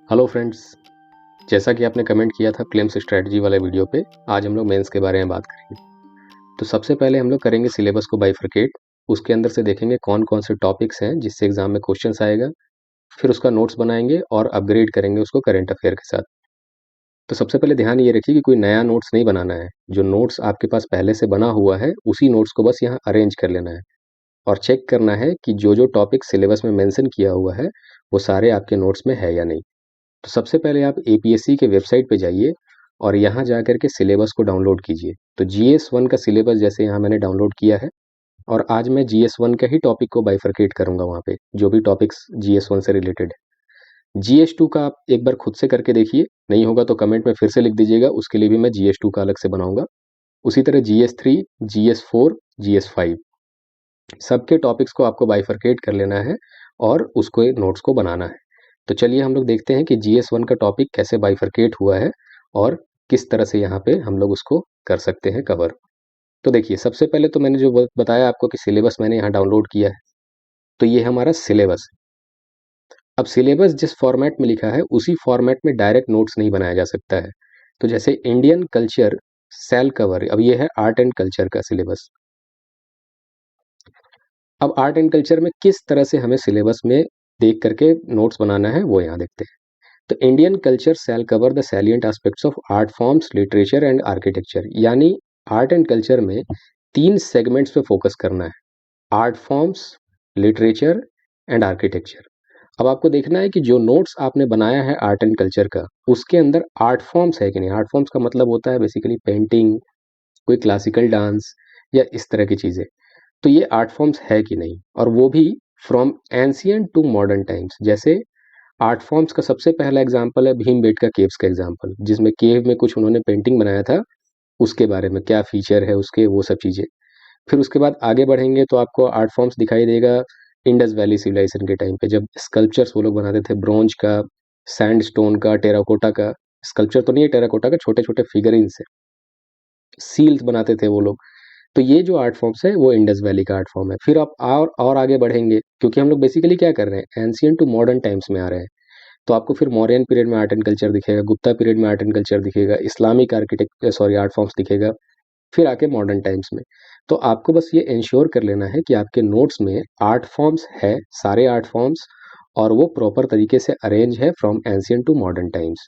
Hello friends, जैसा कि आपने कमेंट किया था प्रीलिम्स स्ट्रेटजी वाले वीडियो पे, आज हम लोग मेंस के बारे में बात करेंगे। तो सबसे पहले हम लोग करेंगे सिलेबस को बाइफरकेट। उसके अंदर से देखेंगे कौन कौन से टॉपिक्स हैं जिससे एग्जाम में क्वेश्चंस आएगा। फिर उसका नोट्स बनाएंगे और अपग्रेड करेंगे उसको करंट अफेयर के साथ। तो सबसे पहले ध्यान ये रखिए कि कोई नया नोट्स नहीं बनाना है। जो नोट्स आपके पास पहले से बना हुआ है उसी नोट्स को बस यहाँ अरेंज कर लेना है और चेक करना है कि जो जो टॉपिक सिलेबस में मेंशन किया हुआ है वो सारे आपके नोट्स में है या नहीं। तो सबसे पहले आप एपीएससी के वेबसाइट पे जाइए और यहाँ जा कर के सिलेबस को डाउनलोड कीजिए। तो जीएस 1 का सिलेबस जैसे यहाँ मैंने डाउनलोड किया है और आज मैं जीएस 1 के ही टॉपिक को बाइफरकेट करूंगा वहाँ पे जो भी टॉपिक्स जीएस 1 से रिलेटेड है। जीएस 2 का आप एक बार खुद से करके देखिए, नहीं होगा तो कमेंट में फिर से लिख दीजिएगा, उसके लिए भी मैं जीएस 2 का अलग से बनाऊंगा। उसी तरह जीएस 3, जीएस 4, जीएस 5 सबके टॉपिक्स को आपको बाइफरकेट कर लेना है और उसको नोट्स को बनाना है। तो चलिए हम लोग देखते हैं कि जीएस 1 का टॉपिक कैसे बाइफरकेट हुआ है और किस तरह से यहाँ पे हम लोग उसको कर सकते हैं कवर। तो देखिए, सबसे पहले तो मैंने जो बताया आपको कि सिलेबस मैंने यहाँ डाउनलोड किया है, तो ये हमारा सिलेबस। अब सिलेबस जिस फॉर्मेट में लिखा है उसी फॉर्मेट में डायरेक्ट नोट्स नहीं बनाया जा सकता है। तो जैसे इंडियन कल्चर सेल कवर, अब ये है आर्ट एंड कल्चर का सिलेबस। अब आर्ट एंड कल्चर में किस तरह से हमें सिलेबस में देख करके नोट्स बनाना है वो यहाँ देखते हैं। तो Indian culture shall cover the salient aspects of art forms, literature and architecture. यानी आर्ट एंड कल्चर में 3 सेगमेंट्स पे फोकस करना है: art forms, literature and architecture. अब आपको देखना है कि जो नोट्स आपने बनाया है आर्ट एंड कल्चर का उसके अंदर आर्ट फॉर्म्स है कि नहीं। आर्ट फॉर्म्स का मतलब होता है बेसिकली पेंटिंग, कोई क्लासिकल डांस या इस तरह की चीज़ें। तो ये आर्ट फॉर्म्स है कि नहीं, और वो भी from ancient to modern times. जैसे आर्ट फॉर्म्स का सबसे पहला एग्जाम्पल है भीमबेटका केव्स का एग्जाम्पल, जिसमें केव में कुछ उन्होंने पेंटिंग बनाया था, उसके बारे में क्या फीचर है उसके, वो सब चीज़ें। फिर उसके बाद आगे बढ़ेंगे तो आपको आर्ट फॉर्म्स दिखाई देगा इंडस वैली सिविलाइजेशन के टाइम पे, जब स्कल्पचर्स वो लोग बनाते थे ब्रोंज का, सैंडस्टोन का, टेराकोटा का। स्कल्पचर तो नहीं है टेराकोटा का, छोटे छोटे फिगरिंग से सील्स बनाते थे वो लोग। तो ये जो आर्ट फॉर्म्स है वो इंडस वैली का आर्ट फॉर्म है। फिर आप और आगे बढ़ेंगे क्योंकि हम लोग बेसिकली क्या कर रहे हैं, एंशियंट टू मॉडर्न टाइम्स में आ रहे हैं। तो आपको फिर मौर्यन पीरियड में आर्ट एंड कल्चर दिखेगा, गुप्ता पीरियड में आर्ट एंड कल्चर दिखेगा, इस्लामिक आर्ट फॉर्म्स दिखेगा, फिर आके मॉडर्न टाइम्स में। तो आपको बस ये इंश्योर कर लेना है कि आपके नोट्स में आर्ट फॉर्म्स है, सारे आर्ट फॉर्म्स, और वो प्रॉपर तरीके से अरेंज है from ancient to modern times.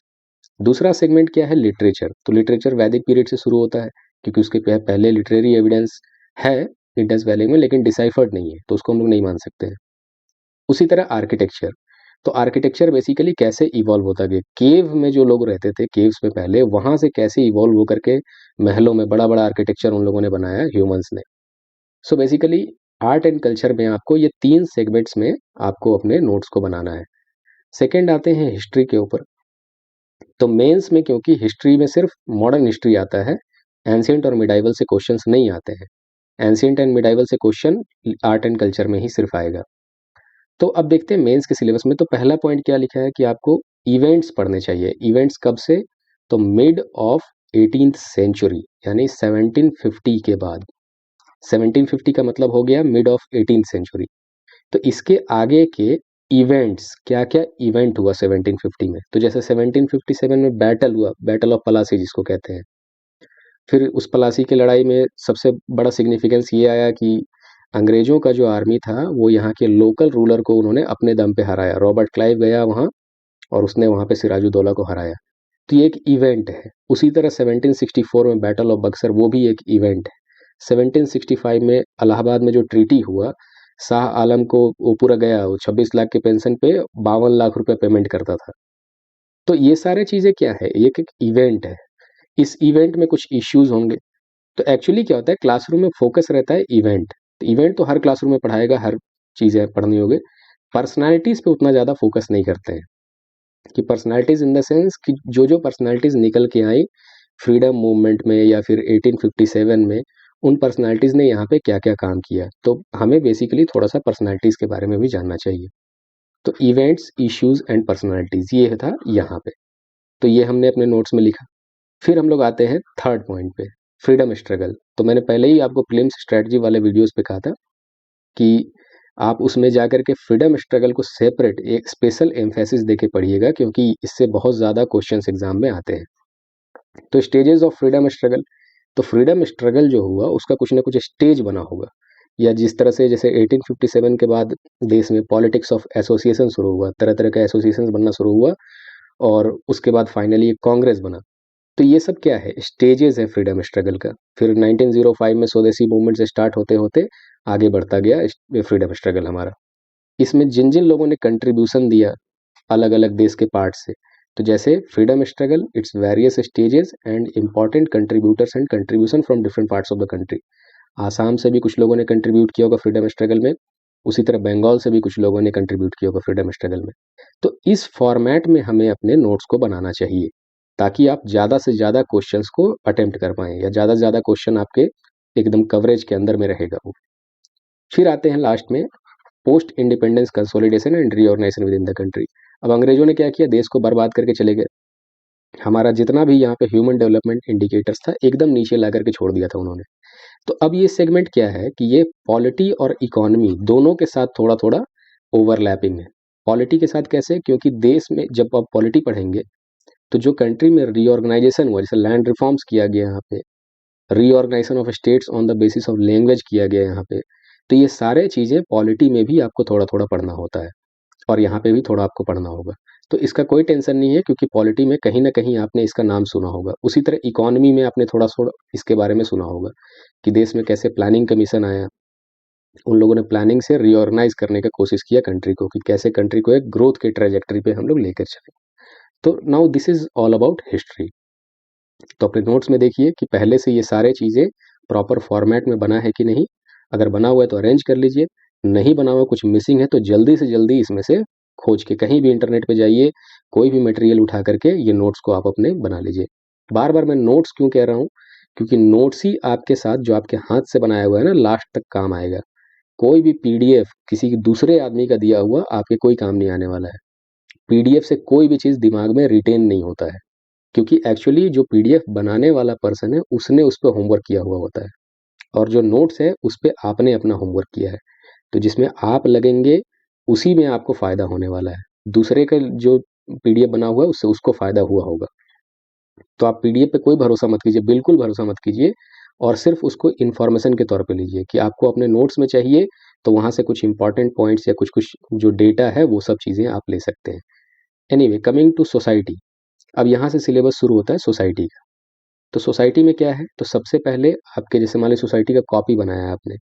दूसरा सेगमेंट क्या है, लिटरेचर। तो लिटरेचर वैदिक पीरियड से शुरू होता है क्योंकि उसके पहले लिटरेरी एविडेंस है इंडस वैली में, लेकिन डिसाइफर्ड नहीं है तो उसको हम लोग नहीं मान सकते हैं। उसी तरह आर्किटेक्चर। तो आर्किटेक्चर बेसिकली कैसे इवॉल्व होता गया, केव में जो लोग रहते थे केव्स में पहले, वहां से कैसे इवॉल्व होकर के महलों में बड़ा बड़ा आर्किटेक्चर उन लोगों ने बनाया, ह्यूमंस ने। So basically art and culture में आपको ये 3 सेगमेंट्स में आपको अपने नोट्स को बनाना है। सेकेंड आते हैं हिस्ट्री के ऊपर। तो मेंस में क्योंकि हिस्ट्री में सिर्फ मॉडर्न हिस्ट्री आता है, एंशियंट और मिडाइवल से क्वेश्चंस नहीं आते हैं। एंशियंट एंड मिडाइवल से क्वेश्चन आर्ट एंड कल्चर में ही सिर्फ आएगा। तो अब देखते हैं मेंस के सिलेबस में। तो पहला पॉइंट क्या लिखा है कि आपको इवेंट्स पढ़ने चाहिए। इवेंट्स कब से, तो मिड ऑफ 18th सेंचुरी, यानी 1750 के बाद। 1750 का मतलब हो गया मिड ऑफ 18th सेंचुरी। तो इसके आगे के इवेंट्स, क्या क्या इवेंट हुआ 1750 में। तो जैसे 1757 में बैटल हुआ, बैटल ऑफ पलासी जिसको कहते हैं। फिर उस पलासी की लड़ाई में सबसे बड़ा सिग्निफिकेंस ये आया कि अंग्रेजों का जो आर्मी था वो यहाँ के लोकल रूलर को उन्होंने अपने दम पे हराया। रॉबर्ट क्लाइव गया वहाँ और उसने वहाँ पे सिराजुद्दौला को हराया। तो ये एक इवेंट है। उसी तरह 1764 में बैटल ऑफ बक्सर, वो भी एक इवेंट है। 1765 में इलाहाबाद में जो ट्रीटी हुआ, शाह आलम को वो पूरा गया, वो 26 लाख के पेंशन पे 52 लाख रुपए पेमेंट करता था। तो ये सारे चीजें क्या है, ये एक इवेंट है। इस इवेंट में कुछ इश्यूज होंगे। तो एक्चुअली क्या होता है, क्लासरूम में फोकस रहता है इवेंट। तो इवेंट तो हर क्लासरूम में पढ़ाएगा, हर चीजें पढ़नी होगी। पर्सनालिटीज पे उतना ज्यादा फोकस नहीं करते हैं कि पर्सनालिटीज इन द सेंस कि जो जो पर्सनालिटीज निकल के आई फ्रीडम मूवमेंट में या फिर 1857 में, उन पर्सनालिटीज ने यहाँ पे क्या क्या काम किया। तो हमें बेसिकली थोड़ा सा पर्सनालिटीज के बारे में भी जानना चाहिए। तो इवेंट्स, इश्यूज एंड पर्सनालिटीज, ये था यहाँ पे। तो ये हमने अपने नोट्स में लिखा। फिर हम लोग आते हैं थर्ड पॉइंट पे, फ्रीडम स्ट्रगल। तो मैंने पहले ही आपको प्रीलिम्स स्ट्रेटजी वाले वीडियोस पे कहा था कि आप उसमें जाकर के फ्रीडम स्ट्रगल को सेपरेट एक स्पेशल एम्फेसिस देके पढ़िएगा, क्योंकि इससे बहुत ज़्यादा क्वेश्चंस एग्जाम में आते हैं। तो स्टेजेस ऑफ फ्रीडम स्ट्रगल, तो फ्रीडम स्ट्रगल जो हुआ उसका कुछ ना कुछ स्टेज बना होगा, या जिस तरह से जैसे 1857 के बाद देश में पॉलिटिक्स ऑफ एसोसिएशन शुरू हुआ, तरह तरह का एसोसिएशन बनना शुरू हुआ, और उसके बाद फाइनली एक कांग्रेस बना। तो ये सब क्या है, स्टेजेस है फ्रीडम स्ट्रगल का। फिर 1905 में स्वदेशी मूवमेंट से स्टार्ट होते होते आगे बढ़ता गया फ्रीडम स्ट्रगल हमारा। इसमें जिन जिन लोगों ने कंट्रीब्यूशन दिया अलग अलग देश के पार्ट से, तो जैसे freedom struggle, its various stages and important contributors and contribution from different parts of the country. Assam से भी कुछ लोगों ने कंट्रीब्यूट किया होगा फ्रीडम स्ट्रगल में, उसी तरह बंगाल से भी कुछ लोगों ने कंट्रीब्यूट किया होगा फ्रीडम स्ट्रगल में। तो इस फॉर्मेट में हमें अपने नोट्स को बनाना चाहिए, ताकि आप ज़्यादा से ज़्यादा क्वेश्चंस को अटेम्प्ट कर पाएँ, या ज़्यादा से ज़्यादा क्वेश्चन आपके एकदम कवरेज के अंदर में रहेगा वो। फिर आते हैं लास्ट में post independence consolidation and reorganisation within the country. अब अंग्रेजों ने क्या किया, देश को बर्बाद करके चले गए। हमारा जितना भी यहाँ पे ह्यूमन डेवलपमेंट इंडिकेटर्स था एकदम नीचे ला करके छोड़ दिया था उन्होंने। तो अब ये सेगमेंट क्या है कि ये पॉलिटी और इकोनॉमी दोनों के साथ थोड़ा थोड़ा ओवरलैपिंग है। पॉलिटी के साथ कैसे, क्योंकि देश में जब आप पॉलिटी पढ़ेंगे तो जो कंट्री में रीऑर्गेनाइजेशन हुआ, जैसे लैंड रिफॉर्म्स किया गया यहाँ पे, reorganisation of states on the basis of language किया गया यहाँ पे, तो ये सारे चीज़ें पॉलिटी में भी आपको थोड़ा थोड़ा पढ़ना होता है, और यहाँ पे भी थोड़ा आपको पढ़ना होगा। तो इसका कोई टेंशन नहीं है, क्योंकि पॉलिटी में कहीं ना कहीं आपने इसका नाम सुना होगा। उसी तरह इकोनॉमी में आपने थोड़ा थोड़ा इसके बारे में सुना होगा कि देश में कैसे प्लानिंग कमीशन आया, उन लोगों ने प्लानिंग से रीऑर्गेनाइज करने का कोशिश किया कंट्री को, कि कैसे कंट्री को एक ग्रोथ के ट्रेजेक्टरी पे हम लोग लेकर चले। तो now this is all about history. तो अपने नोट्स में देखिए कि पहले से ये सारे चीज़ें प्रॉपर फॉर्मेट में बना है कि नहीं। अगर बना हुआ है तो अरेंज कर लीजिए, नहीं बना हुआ कुछ मिसिंग है तो जल्दी से जल्दी इसमें से खोज के कहीं भी इंटरनेट पे जाइए, कोई भी मटेरियल उठा करके ये नोट्स को आप अपने बना लीजिए। बार बार मैं नोट्स क्यों कह रहा हूँ, क्योंकि नोट्स ही आपके साथ जो आपके हाथ से बनाया हुआ है ना, लास्ट तक काम आएगा। कोई भी पीडीएफ किसी दूसरे आदमी का दिया हुआ आपके कोई काम नहीं आने वाला है। पीडीएफ से कोई भी चीज़ दिमाग में रिटेन नहीं होता है, क्योंकि एक्चुअली जो पीडीएफ बनाने वाला पर्सन है उसने उस पर होमवर्क किया हुआ होता है, और जो नोट्स है उस पर आपने अपना होमवर्क किया है। तो जिसमें आप लगेंगे उसी में आपको फ़ायदा होने वाला है। दूसरे का जो पीडीएफ बना हुआ है उससे उसको फ़ायदा हुआ होगा। तो आप पीडीएफ पे कोई भरोसा मत कीजिए, बिल्कुल भरोसा मत कीजिए, और सिर्फ उसको इन्फॉर्मेशन के तौर पे लीजिए कि आपको अपने नोट्स में चाहिए तो वहाँ से कुछ इंपॉर्टेंट पॉइंट्स या कुछ कुछ जो डेटा है वो सब चीज़ें आप ले सकते हैं। Anyway, coming to society. अब यहाँ से सिलेबस शुरू होता है सोसाइटी का। तो सोसाइटी में क्या है, तो सबसे पहले आपके जैसे मान लीजिए सोसाइटी का कॉपी बनाया है आपने,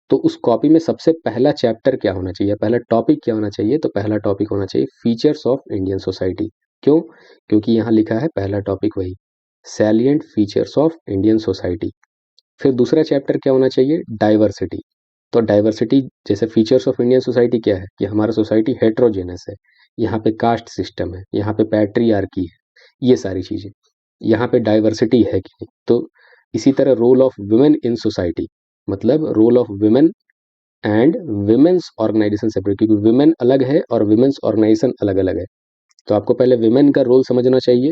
तो उस कॉपी में सबसे पहला चैप्टर क्या होना चाहिए, पहला टॉपिक क्या होना चाहिए, तो पहला टॉपिक होना चाहिए फीचर्स ऑफ इंडियन सोसाइटी। क्यों, क्योंकि यहाँ लिखा है पहला टॉपिक वही, salient features of Indian society. फिर दूसरा चैप्टर क्या होना चाहिए, डाइवर्सिटी। तो डाइवर्सिटी जैसे फीचर्स ऑफ इंडियन सोसाइटी क्या है कि हमारा सोसाइटी हेट्रोजेनस है, यहाँ पे कास्ट सिस्टम है, यहाँ पे पैट्रियार्की है, ये सारी चीज़ें, यहाँ पे डाइवर्सिटी है कि नहीं। तो इसी तरह role of women in society, मतलब role of women and women's organisation separate, क्योंकि विमेन अलग है और विमेंस ऑर्गेनाइजेशन अलग अलग है। तो आपको पहले विमेन का रोल समझना चाहिए,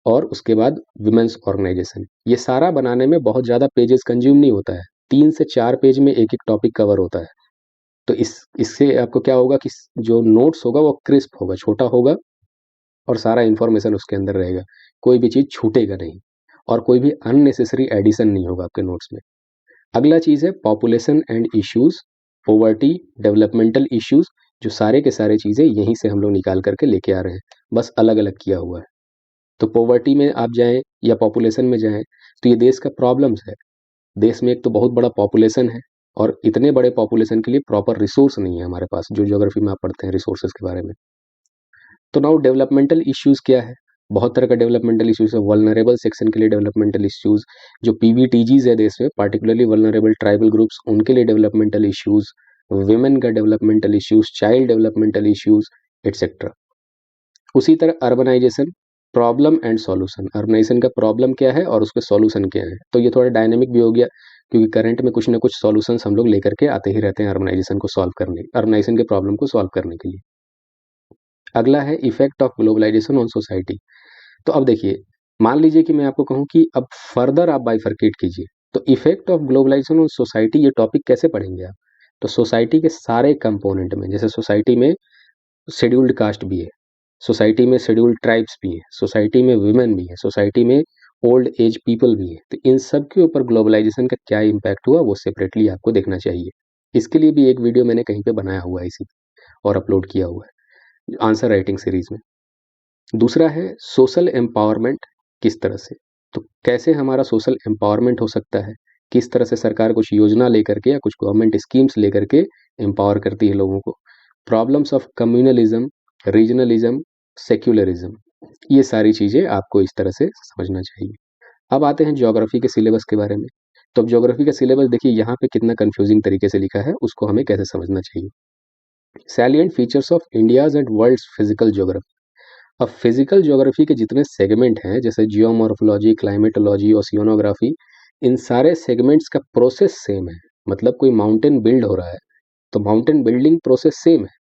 और उसके बाद विमेंस ऑर्गेनाइजेशन। ये सारा बनाने में बहुत ज़्यादा पेजेस कंज्यूम नहीं होता है, 3 से 4 पेज में एक एक टॉपिक कवर होता है। तो इससे आपको क्या होगा कि जो नोट्स होगा वो क्रिस्प होगा, छोटा होगा, और सारा इन्फॉर्मेशन उसके अंदर रहेगा, कोई भी चीज़ छूटेगा नहीं, और कोई भी अननेसेसरी एडिशन नहीं होगा आपके नोट्स में। अगला चीज़ है population and issues, poverty, developmental issues, जो सारे के सारे चीज़ें यहीं से हम लोग निकाल करके लेके आ रहे हैं, बस अलग अलग किया हुआ है। तो पॉवर्टी में आप जाएं या पॉपुलेशन में जाएं, तो ये देश का प्रॉब्लम्स है। देश में एक तो बहुत बड़ा पॉपुलेशन है, और इतने बड़े पॉपुलेशन के लिए प्रॉपर रिसोर्स नहीं है हमारे पास, जो ज्योग्राफी में आप पढ़ते हैं रिसोर्सेज के बारे में। तो नाउ डेवलपमेंटल इश्यूज क्या है, बहुत तरह का डेवलपमेंटल इश्यूज है। वल्नरेबल सेक्शन के लिए डेवलपमेंटल इश्यूज, जो पीवीटीजीज है देश में, पार्टिकुलरली वल्नरेबल ट्राइबल ग्रुप्स, उनके लिए डेवलपमेंटल इश्यूज, विमेन का developmental issues, child developmental issues, etcetera. उसी तरह urbanisation, problem and solution, urbanisation का प्रॉब्लम क्या है और उसके सॉल्यूशन क्या है। तो ये थोड़ा डायनेमिक भी हो गया, क्योंकि करंट में कुछ ना कुछ सॉल्यूशंस हम लोग लेकर के आते ही रहते हैं अर्बनाइजेशन को सॉल्व करने, अर्बनाइजेशन के प्रॉब्लम को सॉल्व करने के लिए। अगला है effect of globalisation on society. तो अब देखिए, मान लीजिए कि मैं आपको कहूँ कि अब फर्दर आप बाइफरकेट कीजिए, तो effect of globalisation on society ये टॉपिक कैसे पढ़ेंगे आप। तो सोसाइटी के सारे कंपोनेंट में, जैसे सोसाइटी में शेड्यूल्ड कास्ट भी है, सोसाइटी में शेड्यूल्ड ट्राइब्स भी हैं, सोसाइटी में वुमेन भी है, सोसाइटी में ओल्ड एज पीपल भी है, तो इन सब के ऊपर ग्लोबलाइजेशन का क्या इम्पैक्ट हुआ वो सेपरेटली आपको देखना चाहिए। इसके लिए भी एक वीडियो मैंने कहीं पे बनाया हुआ है इसी और अपलोड किया हुआ है आंसर राइटिंग सीरीज में। दूसरा है सोशल एम्पावरमेंट किस तरह से, तो कैसे हमारा सोशल एम्पावरमेंट हो सकता है, किस तरह से सरकार कुछ योजना लेकर के या कुछ गवर्नमेंट स्कीम्स लेकर के एम्पावर करती है लोगों को। Problems of communalism, regionalism, secularism, ये सारी चीज़ें आपको इस तरह से समझना चाहिए। अब आते हैं ज्योग्राफी के सिलेबस के बारे में। तो अब ज्योग्राफी का सिलेबस देखिए यहाँ पे कितना कंफ्यूजिंग तरीके से लिखा है, उसको हमें कैसे समझना चाहिए। Salient features of India's and world's physical geography. अब फिजिकल ज्योग्राफी के जितने सेगमेंट हैं, जैसे जियोमॉर्फोलॉजी, क्लाइमेटोलॉजी, ओशियोनोग्राफी, इन सारे सेगमेंट्स का प्रोसेस सेम है। मतलब कोई माउंटेन बिल्ड हो रहा है तो माउंटेन बिल्डिंग प्रोसेस सेम है।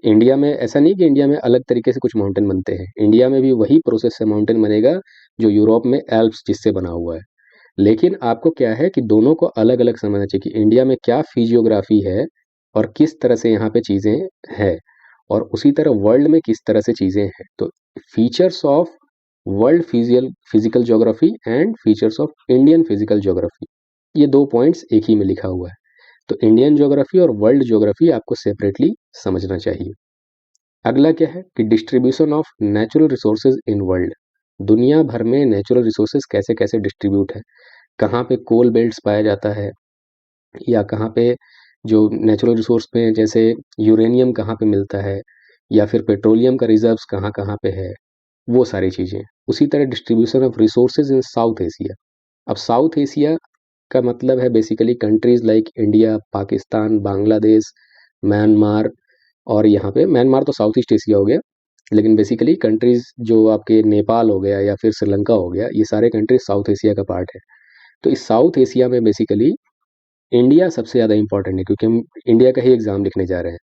इंडिया में ऐसा नहीं कि इंडिया में अलग तरीके से कुछ माउंटेन बनते हैं, इंडिया में भी वही प्रोसेस से माउंटेन बनेगा जो यूरोप में एल्प्स जिससे बना हुआ है। लेकिन आपको क्या है कि दोनों को अलग अलग समझना चाहिए कि इंडिया में क्या फिजियोग्राफी है और किस तरह से यहाँ पे चीज़ें हैं, और उसी तरह वर्ल्ड में किस तरह से चीज़ें हैं। तो features of world physical geography and features of Indian physical geography, ये दो पॉइंट्स एक ही में लिखा हुआ है। तो इंडियन ज्योग्राफी और वर्ल्ड ज्योग्राफी आपको सेपरेटली समझना चाहिए। अगला क्या है कि distribution of natural resources in world, दुनिया भर में नेचुरल रिसोर्सेज कैसे कैसे डिस्ट्रीब्यूट है, कहाँ पे कोल बेल्ट्स पाया जाता है, या कहाँ पे जो नेचुरल रिसोर्स पे जैसे यूरेनियम कहाँ पे मिलता है, या फिर पेट्रोलियम का रिजर्व्स कहाँ कहाँ पे है, वो सारी चीज़ें। उसी तरह distribution of resources in south Asia. अब साउथ एशिया का मतलब है basically countries like India, Pakistan, Bangladesh, Myanmar, और यहाँ पे म्यांमार तो साउथ ईस्ट एशिया हो गया, लेकिन बेसिकली कंट्रीज जो आपके नेपाल हो गया या फिर श्रीलंका हो गया, ये सारे कंट्रीज साउथ एशिया का पार्ट है। तो इस साउथ एशिया में बेसिकली इंडिया सबसे ज़्यादा इंपॉर्टेंट है क्योंकि हम इंडिया का ही एग्जाम लिखने जा रहे हैं।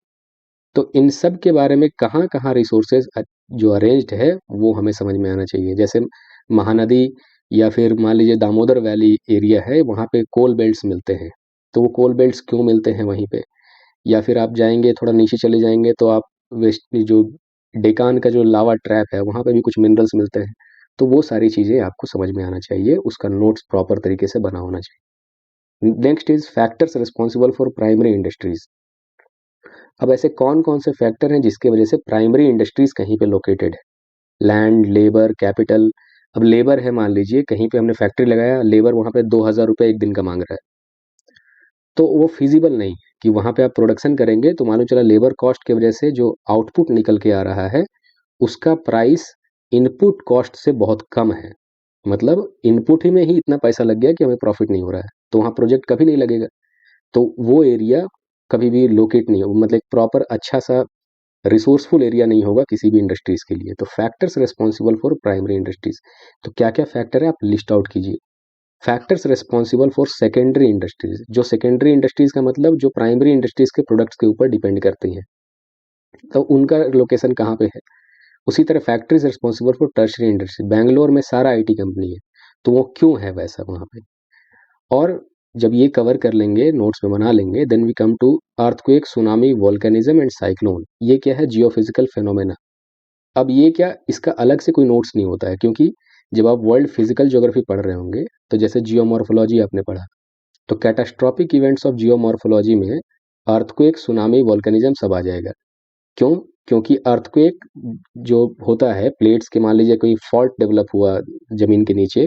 तो इन सब के बारे में कहाँ कहाँ रिसोर्सेज जो अरेंज्ड है वो हमें समझ में आना चाहिए। जैसे महानदी या फिर मान लीजिए दामोदर वैली एरिया है, वहाँ पे कोल बेल्ट्स मिलते हैं, तो वो कोल बेल्ट्स क्यों मिलते हैं वहीं पे। या फिर आप जाएंगे थोड़ा नीचे चले जाएंगे तो आप वेस्ट जो डेकान का जो लावा ट्रैप है वहाँ पे भी कुछ मिनरल्स मिलते हैं। तो वो सारी चीज़ें आपको समझ में आना चाहिए, उसका नोट्स प्रॉपर तरीके से बना होना चाहिए। Next is factors responsible for primary industries. अब ऐसे कौन कौन से फैक्टर हैं जिसकी वजह से प्राइमरी इंडस्ट्रीज कहीं पे लोकेटेड है। Land, labour, capital. अब लेबर है, मान लीजिए कहीं पे हमने फैक्ट्री लगाया, लेबर वहाँ पे 2,000 रुपये एक दिन का मांग रहा है, तो वो फिजिबल नहीं है कि वहाँ पे आप प्रोडक्शन करेंगे तो मालूम चला लेबर कॉस्ट की वजह से जो आउटपुट निकल के आ रहा है उसका प्राइस इनपुट कॉस्ट से बहुत कम है। मतलब इनपुट ही में ही इतना पैसा लग गया कि हमें प्रॉफिट नहीं हो रहा है, तो वहाँ प्रोजेक्ट कभी नहीं लगेगा। तो वो एरिया कभी भी लोकेट नहीं हो, मतलब प्रॉपर अच्छा सा रिसोर्सफुल एरिया नहीं होगा किसी भी इंडस्ट्रीज के लिए। तो factors responsible for primary industries, तो क्या क्या फैक्टर है आप लिस्ट आउट कीजिए। Factors responsible for secondary industries, जो सेकेंडरी इंडस्ट्रीज का मतलब जो प्राइमरी इंडस्ट्रीज के प्रोडक्ट्स के ऊपर डिपेंड करती हैं, तो उनका लोकेशन कहाँ पे है। उसी तरह factories responsible for tertiary industry, Bangalore में सारा आईटी कंपनी है, तो वो क्यों है वैसा वहाँ पे। और जब ये कवर कर लेंगे, नोट्स में बना लेंगे, then we come to earthquake, tsunami, volcanism and cyclone. ये क्या है, जियोफिजिकल फेनोमेना। अब ये क्या, इसका अलग से कोई नोट्स नहीं होता है, क्योंकि जब आप वर्ल्ड फिजिकल ज्योग्राफी पढ़ रहे होंगे तो जैसे जियोमॉर्फोलॉजी आपने पढ़ा, तो कैटास्ट्रॉपिक इवेंट्स ऑफ जियोमॉर्फोलॉजी में अर्थक्वेक, सुनामी, वोल्केनिज्म सब आ जाएगा। क्यों, क्योंकि अर्थक्वेक जो होता है प्लेट्स के, मान लीजिए कोई फॉल्ट डेवलप हुआ जमीन के नीचे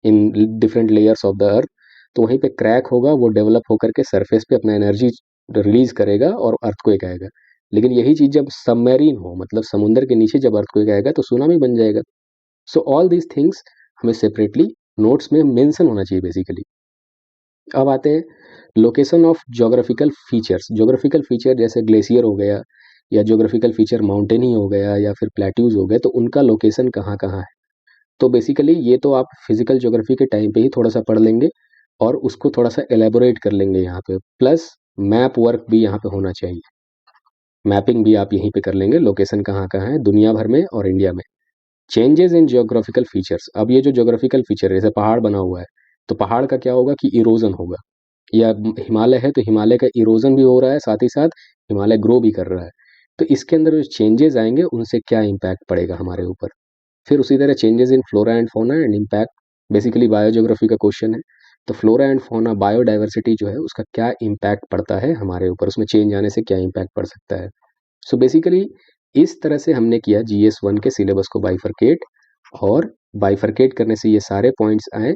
in different layers of the earth, तो वहीं पे क्रैक होगा, वो डेवलप होकर के सरफेस पे अपना एनर्जी रिलीज करेगा और अर्थक्वेक आएगा। लेकिन यही चीज़ जब सबमरीन हो, मतलब समुद्र के नीचे जब अर्थक्वेक आएगा तो सुनामी बन जाएगा। सो ऑल दीज थिंग्स हमें सेपरेटली नोट्स में मेंशन होना चाहिए बेसिकली। अब आते हैं location of geographical features. Geographical feature जैसे ग्लेशियर हो गया, या ज्योग्राफिकल फीचर माउंटेन ही हो गया, या फिर प्लेट्यूज हो गए, तो उनका लोकेशन कहाँ कहाँ है। तो बेसिकली ये तो आप फिजिकल ज्योग्राफी के टाइम पे ही थोड़ा सा पढ़ लेंगे और उसको थोड़ा सा एलेबोरेट कर लेंगे यहाँ पे, प्लस मैप वर्क भी यहाँ पे होना चाहिए। मैपिंग भी आप यहीं पे कर लेंगे, लोकेशन कहाँ कहाँ है दुनिया भर में और इंडिया में। Changes in geographical features. अब ये जो जियोग्राफिकल फीचर है, जैसे पहाड़ बना हुआ है, तो पहाड़ का क्या होगा कि इरोजन होगा। या हिमालय है तो हिमालय का इरोजन भी हो रहा है, साथ ही साथ हिमालय ग्रो भी कर रहा है। तो इसके अंदर जो चेंजेस आएंगे उनसे क्या इम्पैक्ट पड़ेगा हमारे ऊपर। फिर उसी तरह changes in flora and fauna and impact, basically biogeography का क्वेश्चन है। तो फ्लोरा एंड फौना बायोडाइवर्सिटी जो है उसका क्या इम्पैक्ट पड़ता है हमारे ऊपर, उसमें चेंज आने से क्या इम्पैक्ट पड़ सकता है। सो बेसिकली इस तरह से हमने किया GS1 के सिलेबस को बाइफरकेट, और बाइफरकेट करने से ये सारे पॉइंट्स आए,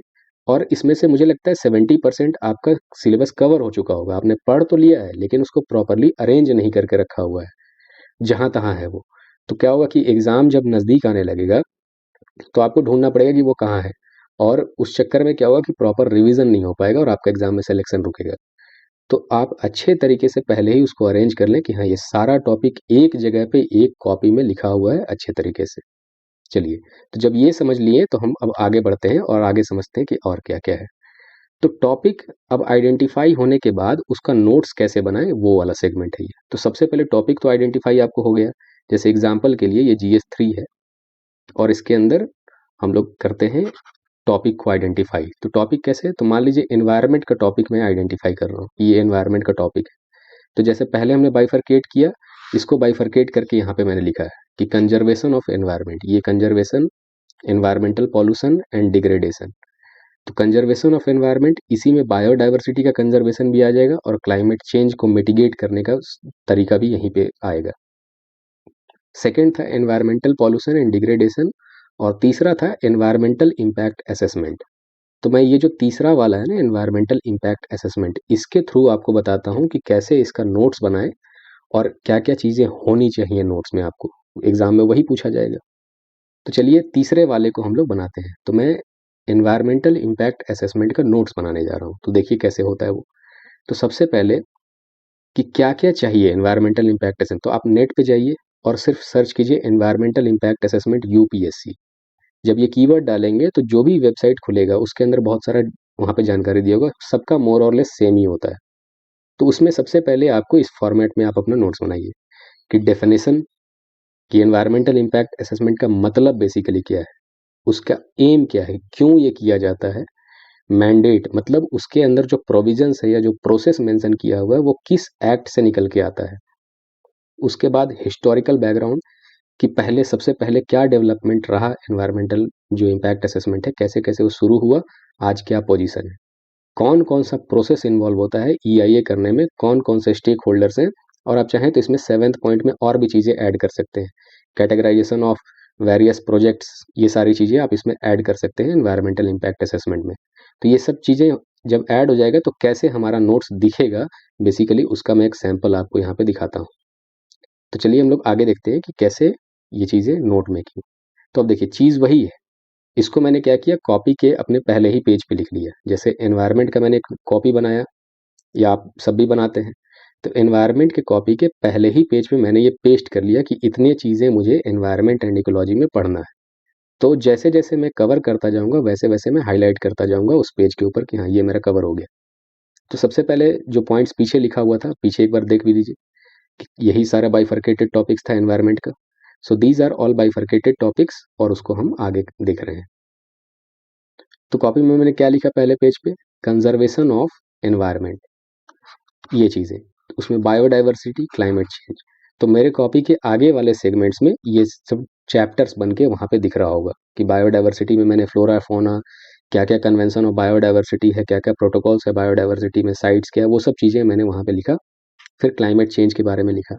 और इसमें से मुझे लगता है 70% आपका सिलेबस कवर हो चुका होगा। आपने पढ़ तो लिया है लेकिन उसको प्रॉपरली अरेंज नहीं करके रखा हुआ है, जहाँ तहाँ है वो। तो क्या होगा कि एग्ज़ाम जब नज़दीक आने लगेगा तो आपको ढूंढना पड़ेगा कि वो कहाँ है, और उस चक्कर में क्या होगा कि प्रॉपर रिवीजन नहीं हो पाएगा और आपका एग्ज़ाम में सिलेक्शन रुकेगा। तो आप अच्छे तरीके से पहले ही उसको अरेंज कर लें कि हाँ, ये सारा टॉपिक एक जगह पे एक कॉपी में लिखा हुआ है अच्छे तरीके से। चलिए, तो जब ये समझ लिए तो हम अब आगे बढ़ते हैं और आगे समझते हैं कि और क्या-क्या है। तो टॉपिक अब आइडेंटिफाई होने के बाद उसका नोट्स कैसे बनाएँ, वो वाला सेगमेंट है ये। तो सबसे पहले टॉपिक तो आइडेंटिफाई आपको हो गया। जैसे एग्ज़ाम्पल के लिए ये GS3 है और इसके अंदर हम लोग करते हैं टॉपिक को आइडेंटिफाई। तो टॉपिक कैसे? तो मान लीजिए एनवायरनमेंट का टॉपिक मैं आइडेंटिफाई कर रहा हूँ, ये एनवायरनमेंट का टॉपिक है। तो जैसे पहले हमने बाइफरकेट किया, इसको बाइफरकेट करके यहाँ पे मैंने लिखा है कि कंजर्वेशन ऑफ एनवायरनमेंट, ये conservation, environmental pollution and degradation. तो कंजर्वेशन ऑफ एनवायरनमेंट, इसी में बायोडाइवर्सिटी का कंजर्वेशन भी आ जाएगा और क्लाइमेट चेंज को मिटिगेट करने का तरीका भी यहीं पे आएगा। सेकेंड था एनवायरमेंटल पॉल्यूशन एंड डिग्रेडेशन, और तीसरा था एनवायरमेंटल इम्पैक्ट असेसमेंट। तो मैं ये जो तीसरा वाला है ना, एनवायरमेंटल इम्पैक्ट असेसमेंट, इसके थ्रू आपको बताता हूँ कि कैसे इसका नोट्स बनाएं और क्या क्या चीज़ें होनी चाहिए नोट्स में। आपको एग्जाम में वही पूछा जाएगा। तो चलिए तीसरे वाले को हम लोग बनाते हैं। तो मैं एनवायरमेंटल इम्पैक्ट असेसमेंट का नोट्स बनाने जा रहा हूँ। तो देखिए कैसे होता है वो। तो सबसे पहले कि क्या क्या चाहिए एनवायरमेंटल इम्पैक्ट असेसमेंट, तो आप नेट पे जाइए और सिर्फ सर्च कीजिए एनवायरमेंटल इम्पैक्ट असेसमेंट UPSC। जब ये कीवर्ड डालेंगे तो जो भी वेबसाइट खुलेगा उसके अंदर बहुत सारा वहाँ पे जानकारी दिया होगा, सबका मोर और लेस सेम ही होता है। तो उसमें सबसे पहले आपको इस फॉर्मेट में आप अपना नोट्स बनाइए कि डेफिनेशन, कि एनवायरमेंटल इम्पैक्ट असेसमेंट का मतलब बेसिकली क्या है, उसका एम क्या है, क्यों ये किया जाता है। मैंडेट, मतलब उसके अंदर जो प्रोविजंस है या जो प्रोसेस मेंशन किया हुआ है वो किस एक्ट से निकल के आता है। उसके बाद हिस्टोरिकल बैकग्राउंड, कि पहले सबसे पहले क्या डेवलपमेंट रहा एनवायरमेंटल जो इम्पैक्ट असेसमेंट है, कैसे कैसे वो शुरू हुआ, आज क्या पोजीशन है, कौन कौन सा प्रोसेस इन्वॉल्व होता है EIA करने में, कौन कौन से स्टेक होल्डर्स हैं। और आप चाहें तो इसमें 7th पॉइंट में और भी चीज़ें ऐड कर सकते हैं, कैटेगराइजेशन ऑफ वेरियस प्रोजेक्ट्स, ये सारी चीज़ें आप इसमें ऐड कर सकते हैं एनवायरमेंटल इम्पैक्ट असेसमेंट में। तो ये सब चीज़ें जब ऐड हो जाएगा तो कैसे हमारा नोट्स दिखेगा, बेसिकली उसका मैं एक सैंपल आपको यहाँ पे दिखाता हूँ। तो चलिए हम लोग आगे देखते हैं कि कैसे ये चीज़ें नोट मेकिंग। तो अब देखिए चीज़ वही है, इसको मैंने क्या किया, कॉपी के अपने पहले ही पेज पे लिख लिया। जैसे एनवायरनमेंट का मैंने एक कॉपी बनाया, या आप सब भी बनाते हैं, तो एनवायरनमेंट के कॉपी के पहले ही पेज पे मैंने ये पेस्ट कर लिया कि इतनी चीज़ें मुझे एनवायरनमेंट एंड इकोलॉजी में पढ़ना है। तो जैसे जैसे मैं कवर करता जाऊंगा वैसे वैसे मैं हाईलाइट करता जाऊंगा उस पेज के ऊपर कि हाँ ये मेरा कवर हो गया। तो सबसे पहले जो पॉइंट्स पीछे लिखा हुआ था, पीछे एक बार देख भी लीजिए, यही सारा बाइफरकेटेड टॉपिक्स था एनवायरनमेंट का। So these are all bifurcated topics, और उसको हम आगे देख रहे हैं। तो कॉपी में मैंने क्या लिखा पहले पेज पे, कंजर्वेशन ऑफ एनवायरनमेंट, ये चीज़ें, उसमें बायोडाइवर्सिटी, क्लाइमेट चेंज। तो मेरे कॉपी के आगे वाले सेगमेंट्स में ये सब चैप्टर्स बन के वहाँ पे दिख रहा होगा कि बायोडाइवर्सिटी में मैंने फ्लोरा फोना, क्या क्या कन्वेंशन ऑफ बायोडाइवर्सिटी है, क्या क्या प्रोटोकॉल्स है बायोडाइवर्सिटी में, साइट्स क्या है, वो सब चीज़ें मैंने वहाँ पे लिखा। फिर क्लाइमेट चेंज के बारे में लिखा।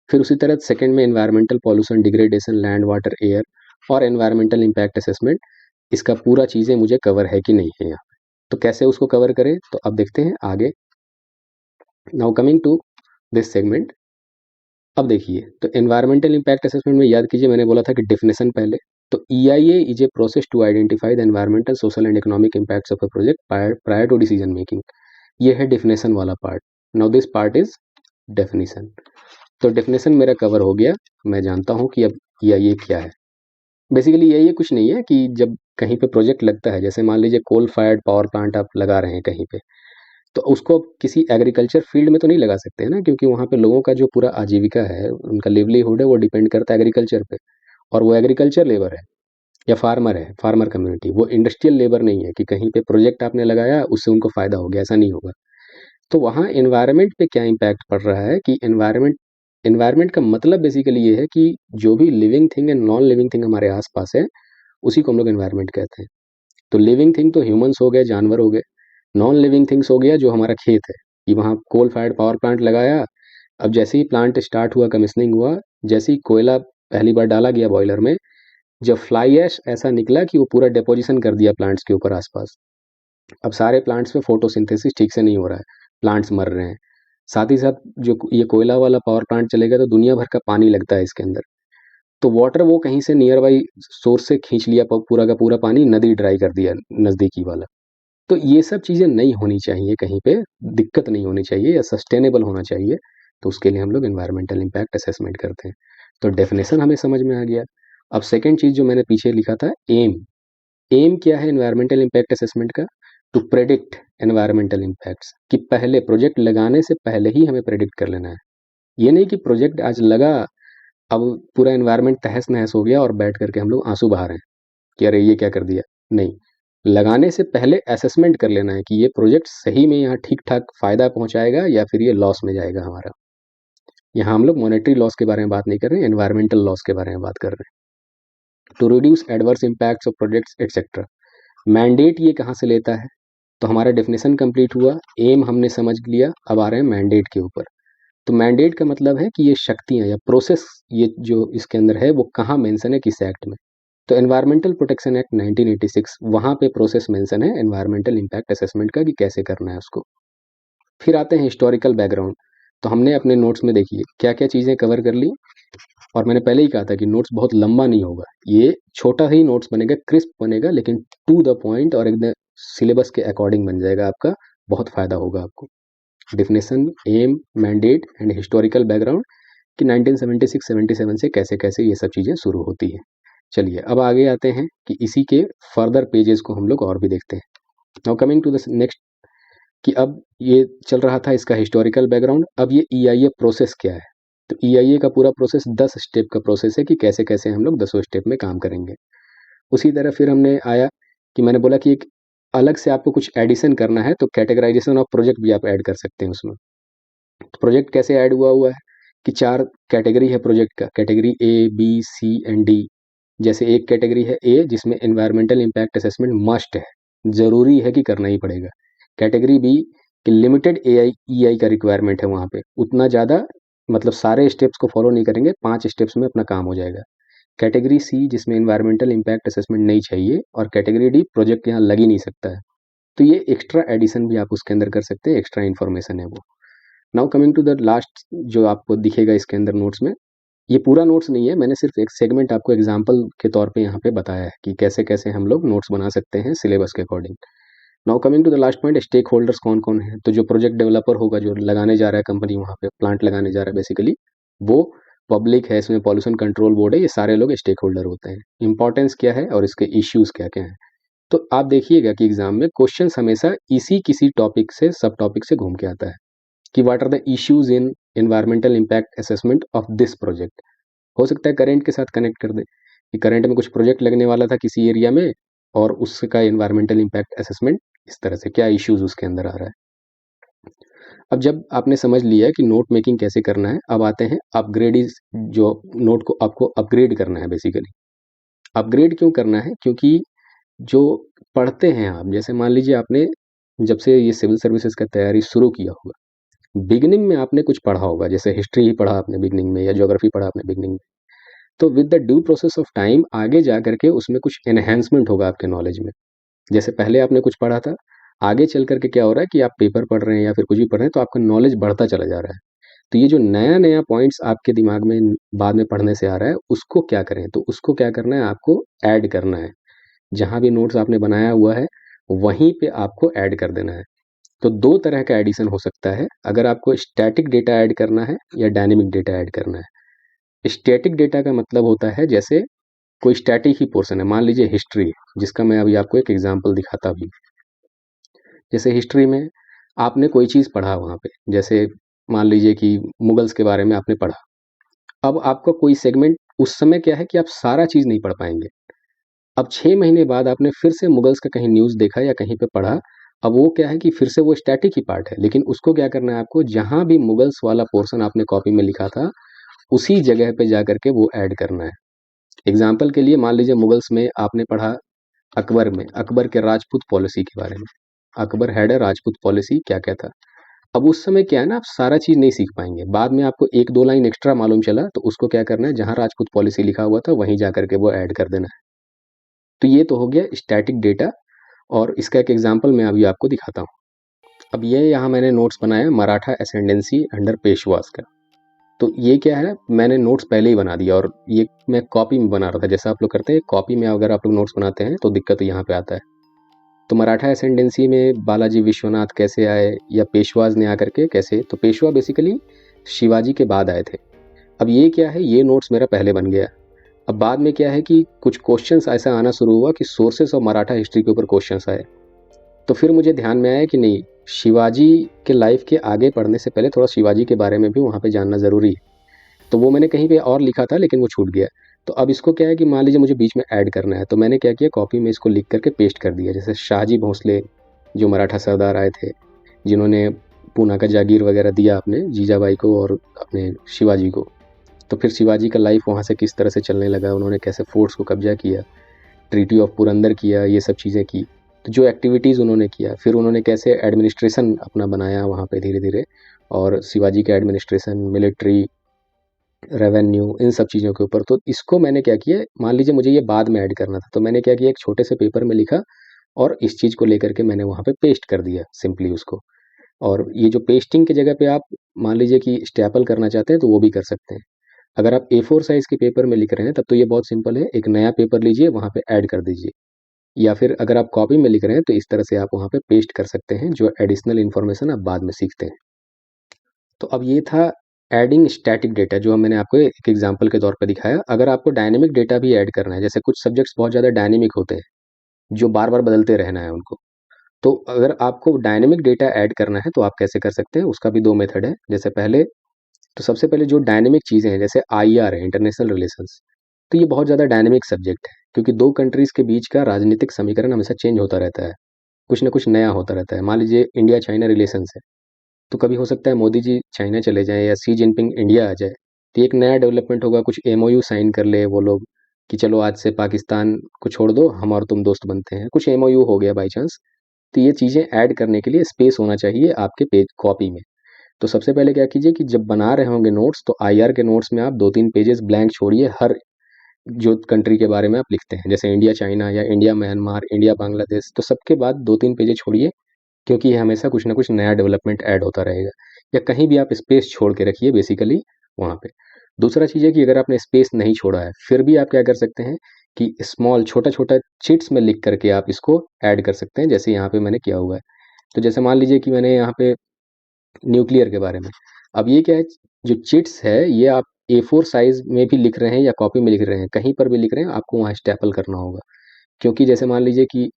फिर उसी तरह सेकंड में environmental pollution, degradation, land water air और एनवायरमेंटल इम्पैक्ट असेसमेंट, इसका पूरा चीज़ें मुझे कवर है कि नहीं है यहाँ पे। तो कैसे उसको कवर करें, तो अब देखते हैं आगे। Now coming to this segment. अब देखिए, तो एनवायरमेंटल इम्पैक्ट असेसमेंट में याद कीजिए मैंने बोला था कि डेफिनेशन पहले। तो EIA is a process to identify the environmental, social and economic impacts of a project prior to decision making. ये है डेफिनेशन वाला part. Now this part is definition. तो डेफिनेशन मेरा कवर हो गया, मैं जानता हूँ कि अब EIA क्या है। बेसिकली EIA कुछ नहीं है कि जब कहीं पे प्रोजेक्ट लगता है, जैसे मान लीजिए कोल फायर्ड पावर प्लांट आप लगा रहे हैं कहीं पे, तो उसको आप किसी एग्रीकल्चर फील्ड में तो नहीं लगा सकते हैं ना, क्योंकि वहाँ पे लोगों का जो पूरा आजीविका है, उनका लिवलीहुड है, वो डिपेंड करता है एग्रीकल्चर पे। और वो एग्रीकल्चर लेबर है या फार्मर है, फार्मर कम्युनिटी, वो इंडस्ट्रियल लेबर नहीं है कि कहीं पे प्रोजेक्ट आपने लगाया उससे उनको फायदा हो गया, ऐसा नहीं होगा। तो वहाँ एनवायरनमेंट पे क्या इम्पैक्ट पड़ रहा है कि एनवायरनमेंट एनवायरनमेंट का मतलब बेसिकली ये है कि जो भी living thing and non living thing हमारे आसपास है, उसी को हम लोग एनवायरनमेंट कहते हैं। तो लिविंग थिंग तो ह्यूमंस हो गए, जानवर हो गए। नॉन लिविंग थिंग्स हो गया जो हमारा खेत है, कि वहाँ कोल फायर्ड पावर प्लांट लगाया। अब जैसे ही प्लांट स्टार्ट हुआ, कमिश्निंग हुआ, जैसे ही कोयला पहली बार डाला गया बॉयलर में, जब फ्लाई ऐश ऐसा निकला कि वो पूरा डिपोजिशन कर दिया प्लांट्स के ऊपर आसपास। अब सारे प्लांट्स में फोटोसिंथेसिस ठीक से नहीं हो रहा है, प्लांट्स मर रहे हैं। साथ ही साथ जो ये कोयला वाला पावर प्लांट चलेगा तो दुनिया भर का पानी लगता है इसके अंदर। तो वाटर वो कहीं से नियर बाई सोर्स से खींच लिया, पूरा का पूरा पानी नदी ड्राई कर दिया नज़दीकी वाला। तो ये सब चीज़ें नहीं होनी चाहिए, कहीं पे दिक्कत नहीं होनी चाहिए या सस्टेनेबल होना चाहिए। तो उसके लिए हम लोग एनवायरमेंटल इम्पैक्ट असेसमेंट करते हैं। तो डेफिनेशन हमें समझ में आ गया। अब सेकंड चीज़ जो मैंने पीछे लिखा था, एम। एम क्या है एनवायरमेंटल इम्पैक्ट असेसमेंट का? टू प्रेडिक्ट एनवायरमेंटल इम्पैक्ट्स, कि पहले प्रोजेक्ट लगाने से पहले ही हमें प्रेडिक्ट कर लेना है। ये नहीं कि प्रोजेक्ट आज लगा, अब पूरा एनवायरनमेंट तहस नहस हो गया और बैठ करके हम लोग आंसू बहा रहे हैं कि अरे ये क्या कर दिया। नहीं, लगाने से पहले असेसमेंट कर लेना है कि ये प्रोजेक्ट सही में यहाँ ठीक ठाक फायदा पहुंचाएगा या फिर ये लॉस में जाएगा हमारा। यहाँ हम लोग मॉनेटरी लॉस के बारे में बात नहीं कर रहे हैं, एनवायरमेंटल लॉस के बारे में बात कर रहे हैं। To reduce adverse impacts of projects etcetera. Mandate ये कहाँ से लेता है? तो हमारा डेफिनेशन कंप्लीट हुआ, एम हमने समझ लिया, अब आ रहे हैं मैंडेट के ऊपर। तो मैंडेट का मतलब है कि ये शक्तियाँ या प्रोसेस, ये जो इसके अंदर है वो कहाँ मेंशन है, किस एक्ट में? तो एनवायरमेंटल प्रोटेक्शन एक्ट 1986, वहाँ पे प्रोसेस मेंशन है एनवायरमेंटल इम्पैक्ट असेसमेंट का, कि कैसे करना है उसको। फिर आते हैं हिस्टोरिकल बैकग्राउंड। तो हमने अपने नोट्स में देखिए क्या क्या चीज़ें कवर कर ली। और मैंने पहले ही कहा था कि नोट्स बहुत लंबा नहीं होगा, ये छोटा ही नोट्स बनेगा, क्रिस्प बनेगा, लेकिन टू द पॉइंट और एकदम सिलेबस के अकॉर्डिंग बन जाएगा आपका। बहुत फ़ायदा होगा आपको। Definition, um, mandate and historical background, कि 1976-77 से कैसे कैसे ये सब चीज़ें शुरू होती हैं। चलिए अब आगे आते हैं कि इसी के फर्दर पेजेस को हम लोग और भी देखते हैं। Now coming to the next, कि अब ये चल रहा था इसका हिस्टोरिकल बैकग्राउंड। अब ये ईआईए प्रोसेस क्या है? तो ईआईए का पूरा प्रोसेस 10 स्टेप का प्रोसेस है, कि कैसे कैसे हम लोग 10 स्टेप में काम करेंगे। उसी तरह फिर हमने आया कि मैंने बोला कि एक अलग से आपको कुछ एडिशन करना है, तो कैटेगराइजेशन ऑफ प्रोजेक्ट भी आप ऐड कर सकते हैं उसमें। तो प्रोजेक्ट कैसे ऐड हुआ हुआ है कि 4 कैटेगरी है प्रोजेक्ट का, category A, B, C and D. जैसे एक कैटेगरी है ए, जिसमें एनवायरमेंटल इम्पैक्ट असेसमेंट मस्ट है, ज़रूरी है कि करना ही पड़ेगा। कैटेगरी बी कि लिमिटेड एआई ईआई का रिक्वायरमेंट है, वहाँ पे उतना ज़्यादा मतलब सारे स्टेप्स को फॉलो नहीं करेंगे, 5 स्टेप्स में अपना काम हो जाएगा। कैटेगरी सी जिसमें एनवायरमेंटल इम्पैक्ट असेसमेंट नहीं चाहिए, और कैटेगरी डी प्रोजेक्ट यहाँ लग ही नहीं सकता है। तो ये एक्स्ट्रा एडिशन भी आप उसके अंदर कर सकते हैं, एक्स्ट्रा इन्फॉर्मेशन है वो। Now coming to the last, जो आपको दिखेगा इसके अंदर नोट्स में, ये पूरा नोट्स नहीं है, मैंने सिर्फ एक सेगमेंट आपको एग्जांपल के तौर पे यहाँ पे बताया है कि कैसे कैसे हम लोग नोट्स बना सकते हैं सिलेबस के according. Now coming to the last point, stakeholders कौन कौन है? तो जो प्रोजेक्ट डेवलपर होगा, जो लगाने जा रहा है कंपनी, वहाँ पे प्लांट लगाने जा रहा है बेसिकली, वो पब्लिक है, इसमें पॉल्यूशन कंट्रोल बोर्ड है, ये सारे लोग स्टेक होल्डर होते हैं। इंपॉर्टेंस क्या है और इसके इश्यूज क्या क्या हैं? तो आप देखिएगा कि एग्जाम में क्वेश्चन हमेशा इसी किसी टॉपिक से, सब टॉपिक से घूम के आता है, कि what are the issues in environmental impact assessment of this project. हो सकता है करंट के साथ कनेक्ट कर दे, कि करंट में कुछ प्रोजेक्ट लगने वाला था किसी एरिया में, और उसका एनवायरमेंटल इम्पैक्ट असेसमेंट इस तरह से, क्या इश्यूज उसके अंदर आ रहा है। अब जब आपने समझ लिया है कि नोट मेकिंग कैसे करना है, अब आते हैं अपग्रेड, जो नोट को आपको अपग्रेड करना है बेसिकली। अपग्रेड क्यों करना है? क्योंकि जो पढ़ते हैं आप, जैसे मान लीजिए आपने जब से ये सिविल सर्विसेज का तैयारी शुरू किया होगा, बिगिनिंग में आपने कुछ पढ़ा होगा, जैसे हिस्ट्री ही पढ़ा आपने बिगिनिंग में, या ज्योग्राफी पढ़ा आपने बिगिनिंग में। तो with the due process of time आगे जा करके उसमें कुछ एनहेंसमेंट होगा आपके नॉलेज में। जैसे पहले आपने कुछ पढ़ा था, आगे चल करके क्या हो रहा है कि आप पेपर पढ़ रहे हैं या फिर कुछ भी पढ़ रहे हैं, तो आपका नॉलेज बढ़ता चला जा रहा है। तो ये जो नया नया पॉइंट्स आपके दिमाग में बाद में पढ़ने से आ रहा है, उसको क्या करें? तो उसको क्या करना है, आपको ऐड करना है। जहाँ भी नोट्स आपने बनाया हुआ है, वहीं पे आपको ऐड कर देना है। तो दो तरह का एडिशन हो सकता है, अगर आपको स्टैटिक डेटा ऐड करना है या डायनेमिक डेटा ऐड करना है। स्टैटिक डेटा का मतलब होता है, जैसे कोई स्टैटिक ही पोर्शन है, मान लीजिए हिस्ट्री, जिसका मैं अभी आपको एक एग्जांपल दिखाता भी। जैसे हिस्ट्री में आपने कोई चीज़ पढ़ा वहाँ पे, जैसे मान लीजिए कि मुगल्स के बारे में आपने पढ़ा। अब आपका कोई सेगमेंट उस समय क्या है कि आप सारा चीज़ नहीं पढ़ पाएंगे। अब 6 महीने बाद आपने फिर से मुगल्स का कहीं न्यूज़ देखा या कहीं पे पढ़ा, अब वो क्या है कि फिर से वो स्टैटिक ही पार्ट है, लेकिन उसको क्या करना है आपको, जहाँ भी मुगल्स वाला पोर्शन आपने कॉपी में लिखा था उसी जगह पे जा करके वो ऐड करना है। एग्जाम्पल के लिए मान लीजिए मुगल्स में आपने पढ़ा अकबर में, अकबर के राजपूत पॉलिसी के बारे में, Akbar had a Rajput policy क्या क्या था। अब उस समय क्या है ना, आप सारा चीज़ नहीं सीख पाएंगे, बाद में आपको एक दो लाइन एक्स्ट्रा मालूम चला तो उसको क्या करना है, जहाँ राजपूत पॉलिसी लिखा हुआ था वहीं जा करके वो ऐड कर देना है। तो ये तो हो गया स्टैटिक डेटा, और इसका एक एग्जाम्पल मैं अभी आपको दिखाता हूँ। अब ये यहाँ मैंने नोट्स बनाया मराठा एसेंडेंसी अंडर पेशवास का। तो ये क्या है, मैंने नोट्स पहले ही बना दिया, और ये मैं कॉपी में बना रहा था, जैसा आप लोग करते हैं कॉपी में अगर आप लोग नोट्स बनाते हैं तो दिक्कत यहाँ पे आता है। तो मराठा एसेंडेंसी में बालाजी विश्वनाथ कैसे आए, या पेशवाज ने आकर के कैसे, तो पेशवा बेसिकली शिवाजी के बाद आए थे। अब ये क्या है, ये नोट्स मेरा पहले बन गया। अब बाद में क्या है कि कुछ क्वेश्चंस ऐसा आना शुरू हुआ कि सोर्सेस ऑफ मराठा हिस्ट्री के ऊपर क्वेश्चंस आए। तो फिर मुझे ध्यान में आया कि नहीं, शिवाजी के लाइफ के आगे पढ़ने से पहले थोड़ा शिवाजी के बारे में भी वहाँ पे जानना ज़रूरी है। तो वो मैंने कहीं पे और लिखा था लेकिन वो छूट गया। तो अब इसको क्या है कि मान लीजिए मुझे बीच में ऐड करना है, तो मैंने क्या किया, कॉपी में इसको लिख करके पेस्ट कर दिया। जैसे शाहजी भोंसले जो मराठा सरदार आए थे, जिन्होंने पूना का जागीर वगैरह दिया अपने जीजाबाई को और अपने शिवाजी को। तो फिर शिवाजी का लाइफ वहाँ से किस तरह से चलने लगा, उन्होंने कैसे फोर्ट्स को कब्जा किया, ट्रीटी ऑफ पुरंदर किया, ये सब चीज़ें की। तो जो एक्टिविटीज़ उन्होंने किया, फिर उन्होंने कैसे एडमिनिस्ट्रेशन अपना बनाया वहाँ पे धीरे धीरे, और शिवाजी का एडमिनिस्ट्रेशन, मिलिट्री, रेवेन्यू, इन सब चीज़ों के ऊपर। तो इसको मैंने क्या किया, मान लीजिए मुझे ये बाद में ऐड करना था, तो मैंने क्या किया, एक छोटे से पेपर में लिखा और इस चीज़ को लेकर के मैंने वहाँ पे पेस्ट कर दिया सिंपली उसको। और ये जो पेस्टिंग की जगह पे आप मान लीजिए कि स्टेपल करना चाहते हैं तो वो भी कर सकते हैं। अगर आप A4 साइज़ के पेपर में लिख रहे हैं तब तो ये बहुत सिंपल है, एक नया पेपर लीजिए वहाँ पे ऐड कर दीजिए, या फिर अगर आप कॉपी में लिख रहे हैं तो इस तरह से आप वहाँ पे पेस्ट कर सकते हैं, जो एडिशनल इन्फॉर्मेशन आप बाद में सीखते हैं। तो अब ये था एडिंग स्टैटिक डेटा, जो मैंने आपको एक एग्जांपल के तौर पे दिखाया। अगर आपको डायनेमिक डेटा भी ऐड करना है, जैसे कुछ सब्जेक्ट्स बहुत ज़्यादा डायनेमिक होते हैं, जो बार-बार बदलते रहना है उनको, तो अगर आपको डायनेमिक डेटा ऐड करना है तो आप कैसे कर सकते हैं, उसका भी 2 मेथड है। जैसे पहले, तो सबसे पहले जो डायनेमिक चीज़ें हैं, जैसे IR है, इंटरनेशनल रिलेशंस, तो ये बहुत ज़्यादा डायनेमिक सब्जेक्ट है, क्योंकि 2 कंट्रीज़ के बीच का राजनीतिक समीकरण हमेशा चेंज होता रहता है, कुछ ना कुछ नया होता रहता है। मान लीजिए इंडिया चाइना रिलेशंस है, तो कभी हो सकता है मोदी जी चाइना चले जाएँ या शी जिनपिंग इंडिया आ जाए, तो एक नया डेवलपमेंट होगा, कुछ MOU साइन कर ले वो लोग कि चलो आज से पाकिस्तान को छोड़ दो, हम और तुम दोस्त बनते हैं, कुछ MOU हो गया बाई चांस। तो ये चीज़ें ऐड करने के लिए स्पेस होना चाहिए आपके पेज कॉपी में। तो सबसे पहले क्या कीजिए कि जब बना रहे होंगे नोट्स, तो IR के नोट्स में आप 2-3 पेजेस ब्लैंक छोड़िए, हर जो कंट्री के बारे में आप लिखते हैं, जैसे इंडिया चाइना या इंडिया म्यांमार, इंडिया बांग्लादेश, तो सबके बाद 2-3 पेजेस छोड़िए, क्योंकि ये हमेशा कुछ ना कुछ नया डेवलपमेंट ऐड होता रहेगा। या कहीं भी आप स्पेस छोड़ के रखिए बेसिकली वहाँ पे। दूसरा चीज़ है कि अगर आपने स्पेस नहीं छोड़ा है, फिर भी आप क्या कर सकते हैं कि स्मॉल छोटा-छोटा चिट्स में लिख करके आप इसको ऐड कर सकते हैं, जैसे यहाँ पे मैंने किया हुआ है। तो जैसे मान लीजिए कि मैंने यहाँ पे न्यूक्लियर के बारे में, अब ये क्या है, जो चिट्स है ये आप A4 साइज़ में भी लिख रहे हैं या कॉपी में लिख रहे हैं, कहीं पर भी लिख रहे हैं, आपको वहाँ स्टेपल करना होगा। क्योंकि जैसे मान लीजिए कि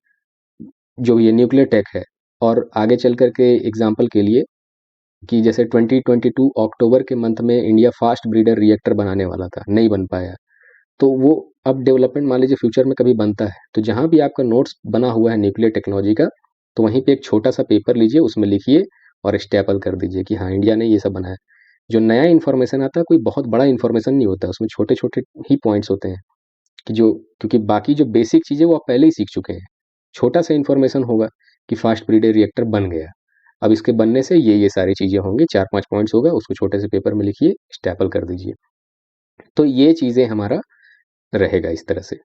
जो ये न्यूक्लियर टेक है, और आगे चल कर के एग्ज़ाम्पल के लिए कि जैसे 2022 अक्टूबर के मंथ में इंडिया फास्ट ब्रीडर रिएक्टर बनाने वाला था, नहीं बन पाया। तो वो अब डेवलपमेंट मान लीजिए फ्यूचर में कभी बनता है, तो जहाँ भी आपका नोट्स बना हुआ है न्यूक्लियर टेक्नोलॉजी का, तो वहीं पे एक छोटा सा पेपर लीजिए, उसमें लिखिए और स्टेपल कर दीजिए कि हाँ इंडिया ने ये सब बनाया। जो नया इन्फॉर्मेशन आता है कोई बहुत बड़ा इन्फॉर्मेशन नहीं होता, उसमें छोटे छोटे ही पॉइंट्स होते हैं, कि जो, क्योंकि बाकी जो बेसिक चीज़ें वो आप पहले ही सीख चुके हैं। छोटा सा इन्फॉर्मेशन होगा कि फास्ट ब्रीडर रिएक्टर बन गया, अब इसके बनने से ये सारी चीज़ें होंगी, 4-5 पॉइंट्स होगा, उसको छोटे से पेपर में लिखिए, स्टेपल कर दीजिए। तो ये चीज़ें हमारा रहेगा इस तरह से।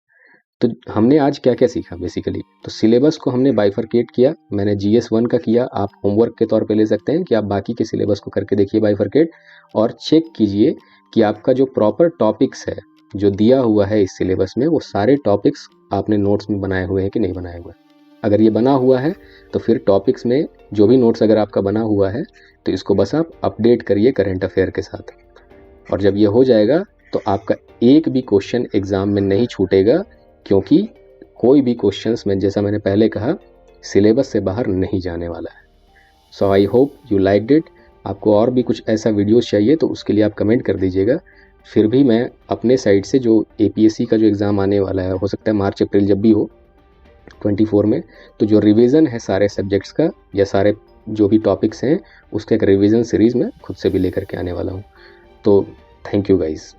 तो हमने आज क्या-क्या सीखा बेसिकली, तो सिलेबस को हमने बाइफरकेट किया। मैंने GS1 का किया, आप होमवर्क के तौर पे ले सकते हैं कि आप बाकी के सिलेबस को करके देखिए बाइफरकेट, और चेक कीजिए कि आपका जो प्रॉपर टॉपिक्स है, जो दिया हुआ है इस सिलेबस में, वो सारे टॉपिक्स आपने नोट्स में बनाए हुए हैं कि नहीं बनाए हुए हैं। अगर ये बना हुआ है तो फिर टॉपिक्स में जो भी नोट्स अगर आपका बना हुआ है तो इसको बस आप अपडेट करिए करंट अफेयर के साथ, और जब ये हो जाएगा तो आपका एक भी क्वेश्चन एग्ज़ाम में नहीं छूटेगा, क्योंकि कोई भी क्वेश्चंस में, जैसा मैंने पहले कहा, सिलेबस से बाहर नहीं जाने वाला है। So I hope you liked it. आपको और भी कुछ ऐसा वीडियोस चाहिए तो उसके लिए आप कमेंट कर दीजिएगा, फिर भी मैं अपने साइड से जो APSC का जो एग्ज़ाम आने वाला है, हो सकता है मार्च अप्रैल जब भी हो, 24 में। तो जो रिवीजन है सारे सब्जेक्ट्स का या सारे जो भी टॉपिक्स हैं उसका एक रिवीजन सीरीज़ मैं खुद से भी लेकर के आने वाला हूँ। तो थैंक यू गाइस।